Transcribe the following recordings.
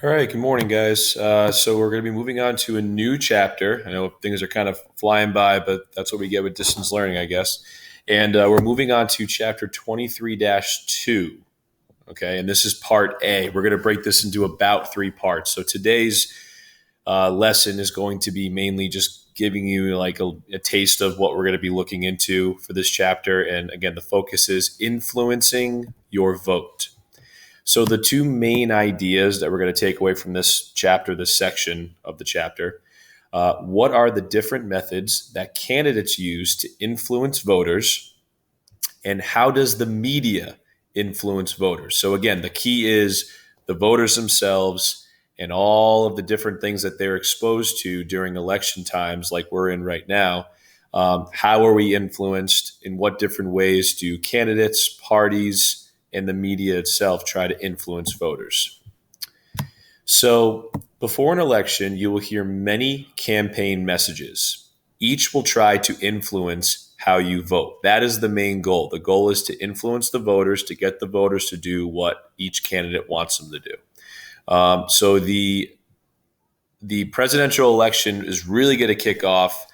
All right, good morning, guys. So we're going to be moving on to a new chapter. I know things are kind of flying by, but that's what we get with distance learning, I guess. And we're moving on to chapter 23-2. Okay, and this is part A. We're going to break this into about three parts. So today's lesson is going to be mainly just giving you like a taste of what we're going to be looking into for this chapter. And again, the focus is influencing your vote. So, the two main ideas that we're going to take away from this chapter, this section of the chapter, what are the different methods that candidates use to influence voters, and how does the media influence voters? So, again, the key is the voters themselves and all of the different things that they're exposed to during election times, like we're in right now. How are we influenced? In what different ways do candidates, parties, and the media itself try to influence voters? So, before an election, you will hear many campaign messages. Each will try to influence how you vote. That is the main goal. The goal is to influence the voters, to get the voters to do what each candidate wants them to do. So the presidential election is really going to kick off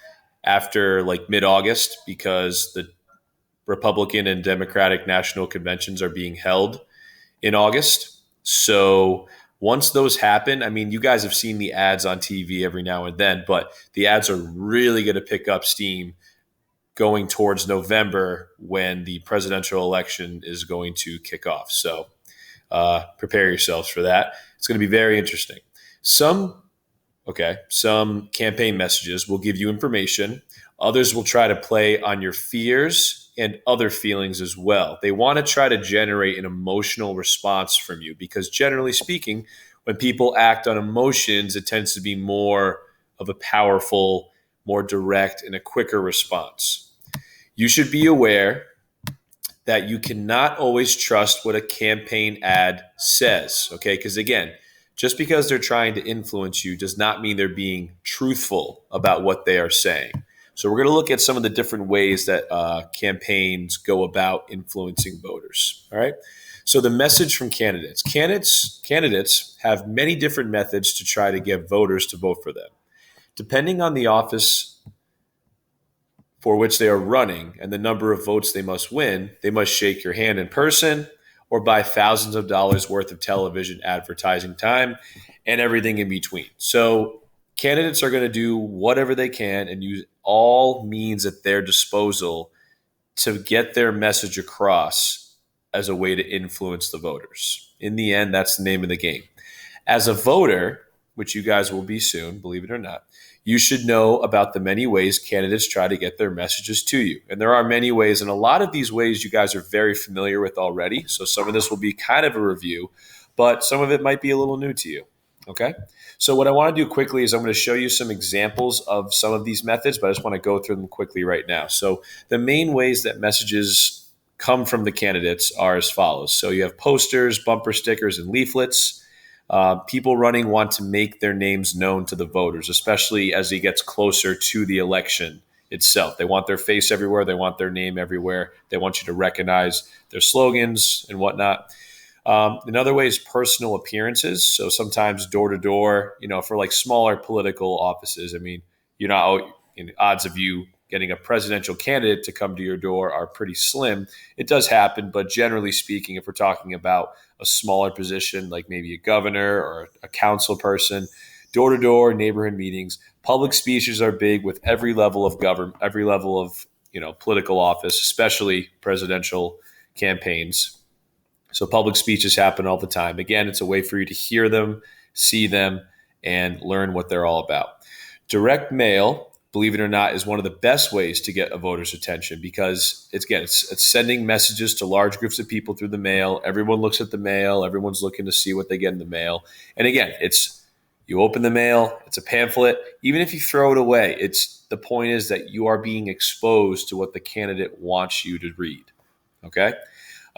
after like mid-August, because the Republican and Democratic national conventions are being held in August. So once those happen, I mean, you guys have seen the ads on TV every now and then, but the ads are really going to pick up steam going towards November when the presidential election is going to kick off. So prepare yourselves for that. It's going to be very interesting. Some campaign messages will give you information. Others will try to play on your fears and other feelings as well. They want to try to generate an emotional response from you because, generally speaking, when people act on emotions, it tends to be more of a powerful, more direct, and a quicker response. You should be aware that you cannot always trust what a campaign ad says, okay? Because again, just because they're trying to influence you does not mean they're being truthful about what they are saying. So we're going to look at some of the different ways that campaigns go about influencing voters. All right. So the message from candidates. Candidates have many different methods to try to get voters to vote for them. Depending on the office for which they are running and the number of votes they must win, they must shake your hand in person or buy thousands of dollars worth of television advertising time and everything in between. So candidates are going to do whatever they can and use all means at their disposal to get their message across as a way to influence the voters. In the end, that's the name of the game. As a voter, which you guys will be soon, believe it or not, you should know about the many ways candidates try to get their messages to you. And there are many ways, and a lot of these ways you guys are very familiar with already. So some of this will be kind of a review, but some of it might be a little new to you. Okay? So what I want to do quickly is I'm going to show you some examples of some of these methods, but I just want to go through them quickly right now. So the main ways that messages come from the candidates are as follows. So you have posters, bumper stickers, and leaflets. People running want to make their names known to the voters, especially as it gets closer to the election itself. They want their face everywhere. They want their name everywhere. They want you to recognize their slogans and whatnot. Another way is personal appearances. So sometimes door to door, for like smaller political offices. I mean, odds of you getting a presidential candidate to come to your door are pretty slim. It does happen, but generally speaking, if we're talking about a smaller position, like maybe a governor or a council person, door to door, neighborhood meetings, public speeches are big with every level of government, every level of political office, especially presidential campaigns. So public speeches happen all the time. Again, it's a way for you to hear them, see them, and learn what they're all about. Direct mail, believe it or not, is one of the best ways to get a voter's attention because it's sending messages to large groups of people through the mail. Everyone looks at the mail. Everyone's looking to see what they get in the mail. And again, you open the mail, it's a pamphlet. Even if you throw it away, the point is that you are being exposed to what the candidate wants you to read. Okay?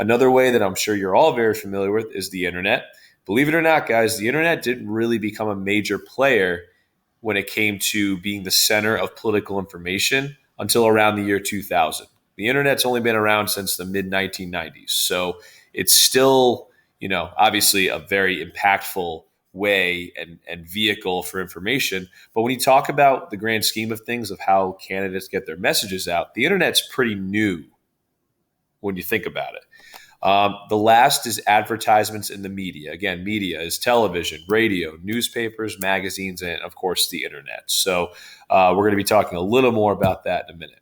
Another way that I'm sure you're all very familiar with is the internet. Believe it or not, guys, the internet didn't really become a major player when it came to being the center of political information until around the year 2000. The internet's only been around since the mid 1990s. So it's still, obviously a very impactful way and vehicle for information. But when you talk about the grand scheme of things of how candidates get their messages out, the internet's pretty new when you think about it. The last is advertisements in the media. Again, media is television, radio, newspapers, magazines, and of course the internet. So we're going to be talking a little more about that in a minute.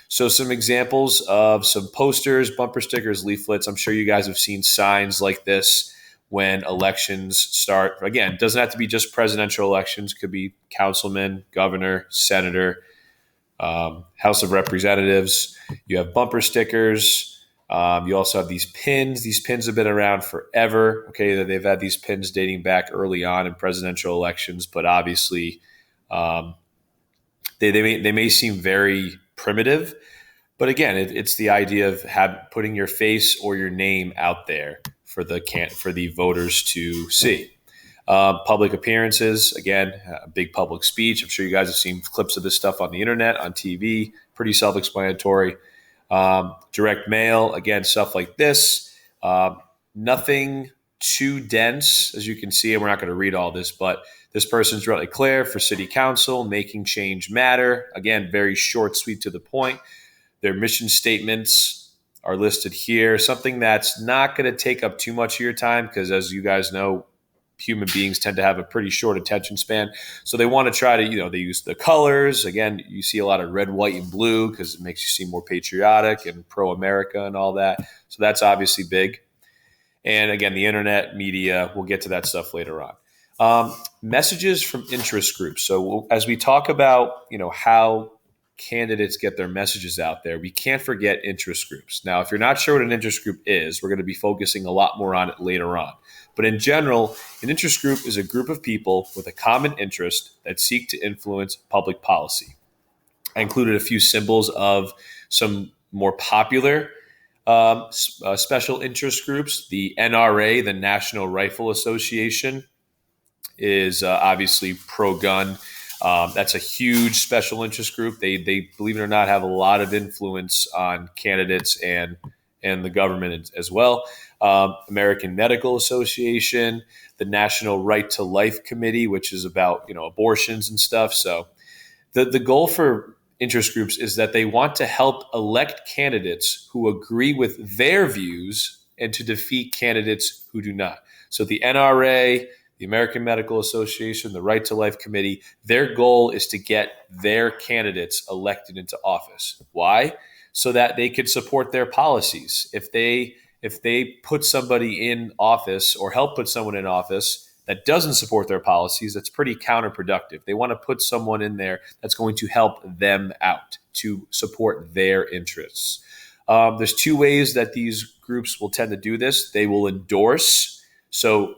So some examples of some posters, bumper stickers, leaflets. I'm sure you guys have seen signs like this when elections start. Again, it doesn't have to be just presidential elections. It could be councilman, governor, senator, House of Representatives. You have bumper stickers. You also have these pins. These pins have been around forever. Okay, they've had these pins dating back early on in presidential elections, but obviously they may seem very primitive. But again, it's the idea of putting your face or your name out there for the voters to see. Public appearances, again, a big public speech. I'm sure you guys have seen clips of this stuff on the internet, on TV. Pretty self-explanatory. Direct mail, again, stuff like this. Nothing too dense, as you can see, and we're not going to read all this, but this person's really clear for city council, making change matter. Again, very short, sweet, to the point. Their mission statements are listed here. Something that's not going to take up too much of your time because, as you guys know, human beings tend to have a pretty short attention span. So they want to try to, they use the colors. Again, you see a lot of red, white, and blue because it makes you seem more patriotic and pro-America and all that. So that's obviously big. And again, the internet, media, we'll get to that stuff later on. Messages from interest groups. So as we talk about, how candidates get their messages out there, we can't forget interest groups. Now, if you're not sure what an interest group is, we're going to be focusing a lot more on it later on. But in general, an interest group is a group of people with a common interest that seek to influence public policy. I included a few symbols of some more popular special interest groups. The NRA, the National Rifle Association, is obviously pro-gun. That's a huge special interest group. They, believe it or not, have a lot of influence on candidates and the government as well. American Medical Association, the National Right to Life Committee, which is about abortions and stuff. So the goal for interest groups is that they want to help elect candidates who agree with their views and to defeat candidates who do not. So the NRA, the American Medical Association, the Right to Life Committee, their goal is to get their candidates elected into office. Why? So that they could support their policies. If they put somebody in office or help put someone in office that doesn't support their policies, that's pretty counterproductive. They want to put someone in there that's going to help them out, to support their interests. There's two ways that these groups will tend to do this. They will endorse. So,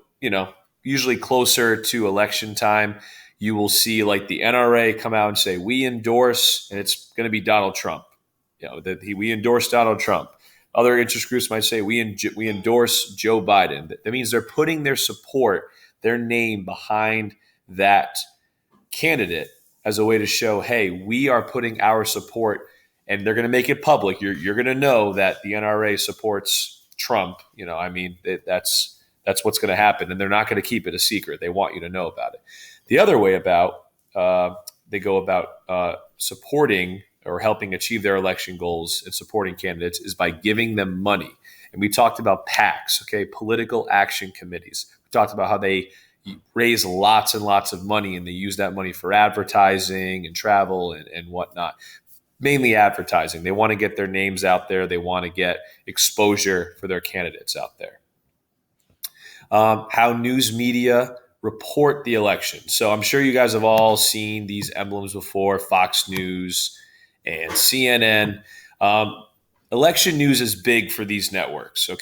usually closer to election time, you will see like the NRA come out and say, we endorse, and it's going to be Donald Trump. We endorse Donald Trump. Other interest groups might say, we endorse Joe Biden. That means they're putting their support, their name behind that candidate as a way to show, hey, we are putting our support, and they're going to make it public. You're going to know that the NRA supports Trump. That's what's going to happen, and they're not going to keep it a secret. They want you to know about it. The other way they go about supporting or helping achieve their election goals and supporting candidates is by giving them money. And we talked about PACs, political action committees. We talked about how they raise lots and lots of money, and they use that money for advertising and travel and whatnot. Mainly advertising. They want to get their names out there. They want to get exposure for their candidates out there. How news media report the election. So I'm sure you guys have all seen these emblems before, Fox News and CNN. Election news is big for these networks, So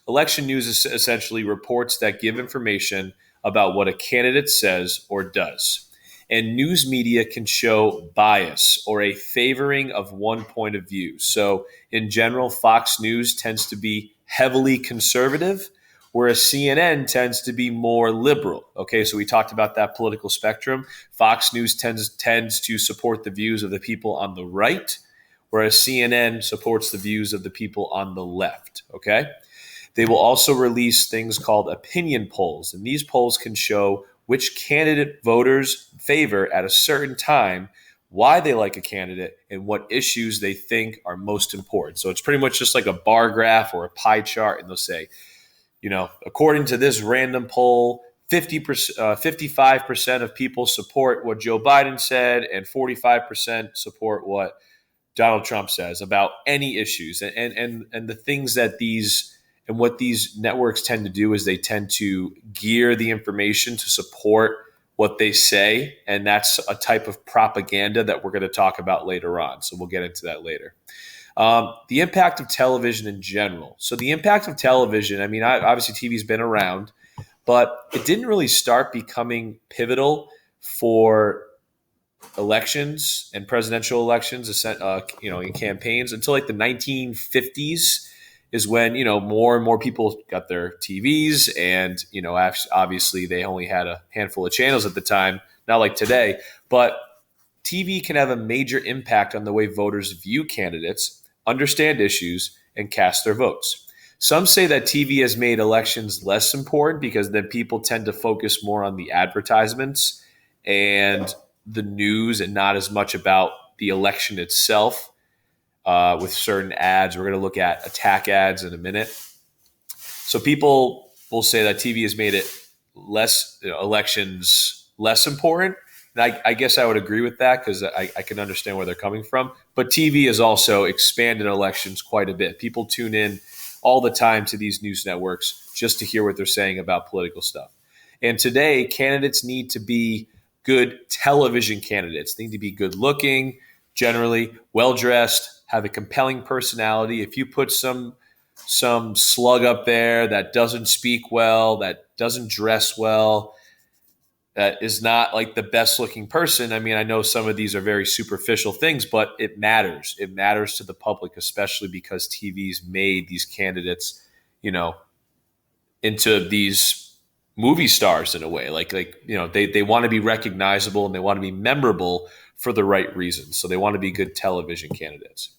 election news is essentially reports that give information about what a candidate says or does. And news media can show bias or a favoring of one point of view. So in general, Fox News tends to be heavily conservative, whereas CNN tends to be more liberal. So we talked about that political spectrum. Fox News tends to support the views of the people on the right, whereas CNN supports the views of the people on the left. They will also release things called opinion polls, and these polls can show which candidate voters favor at a certain time, why they like a candidate, and what issues they think are most important. So it's pretty much just like a bar graph or a pie chart, and they'll say, according to this random poll, 55% of people support what Joe Biden said, and 45% support what Donald Trump says about any issues. And the things that what these networks tend to do is they tend to gear the information to support what they say, and that's a type of propaganda that we're going to talk about later on. So we'll get into that later. The impact of television in general. So the impact of television, obviously TV's been around, but it didn't really start becoming pivotal for elections and presidential elections, in campaigns until like the 1950s is when, more and more people got their TVs, and, obviously they only had a handful of channels at the time, not like today, but TV can have a major impact on the way voters view candidates, understand issues, and cast their votes. Some say that TV has made elections less important because then people tend to focus more on the advertisements and the news and not as much about the election itself with certain ads. We're going to look at attack ads in a minute. So people will say that TV has made it elections less important. And I guess I would agree with that because I can understand where they're coming from. But TV has also expanded elections quite a bit. People tune in all the time to these news networks just to hear what they're saying about political stuff. And today, candidates need to be good television candidates. They need to be good looking, generally well-dressed, have a compelling personality. If you put some slug up there that doesn't speak well, that doesn't dress well, that is not like the best looking person. I know some of these are very superficial things, but it matters. It matters to the public, especially because TV's made these candidates, into these movie stars in a way. They want to be recognizable and they want to be memorable for the right reasons. So they want to be good television candidates.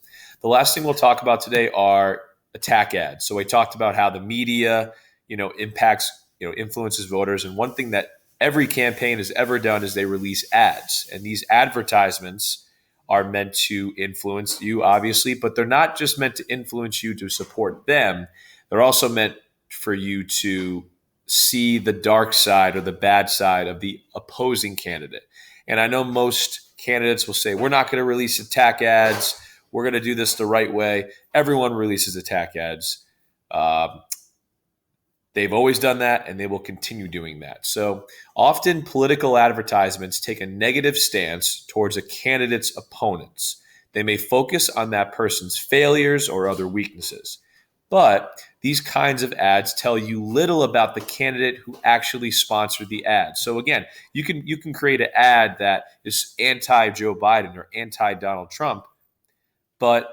The last thing we'll talk about today are attack ads. So we talked about how the media, influences voters. And one thing that every campaign has ever done is they release ads. And these advertisements are meant to influence you, obviously, but they're not just meant to influence you to support them. They're also meant for you to see the dark side or the bad side of the opposing candidate. And I know most candidates will say, we're not going to release attack ads. We're going to do this the right way. Everyone releases attack ads. They've always done that, and they will continue doing that. So often political advertisements take a negative stance towards a candidate's opponents. They may focus on that person's failures or other weaknesses. But these kinds of ads tell you little about the candidate who actually sponsored the ad. So again, you can create an ad that is anti-Joe Biden or anti-Donald Trump, but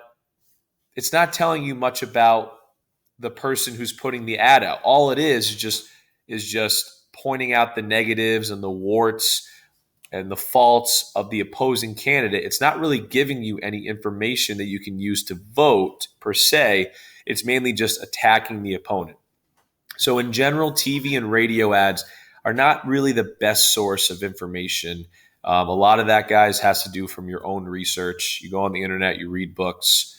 it's not telling you much about the person who's putting the ad out. All it is just pointing out the negatives and the warts and the faults of the opposing candidate. It's not really giving you any information that you can use to vote per se. It's mainly just attacking the opponent. So in general, TV and radio ads are not really the best source of information. A lot of that, guys, has to do from your own research. You go on the internet, you read books.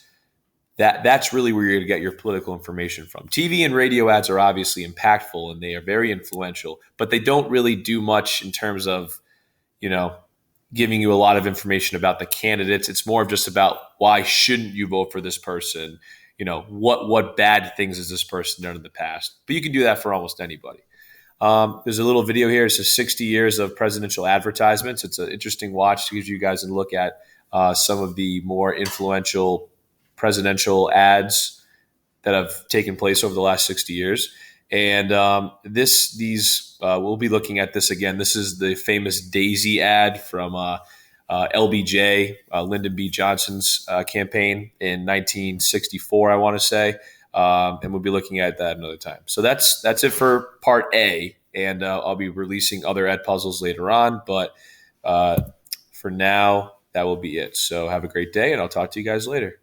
That's really where you're going to get your political information from. TV and radio ads are obviously impactful and they are very influential, but they don't really do much in terms of, giving you a lot of information about the candidates. It's more of just about why shouldn't you vote for this person? What bad things has this person done in the past? But you can do that for almost anybody. There's a little video here. It says 60 years of presidential advertisements. It's an interesting watch to give you guys a look at some of the more influential presidential ads that have taken place over the last 60 years. And we'll be looking at this again. This is the famous Daisy ad from LBJ, Lyndon B. Johnson's campaign in 1964, I want to say. And we'll be looking at that another time. So that's it for part A. And I'll be releasing other ad puzzles later on. But for now, that will be it. So have a great day, and I'll talk to you guys later.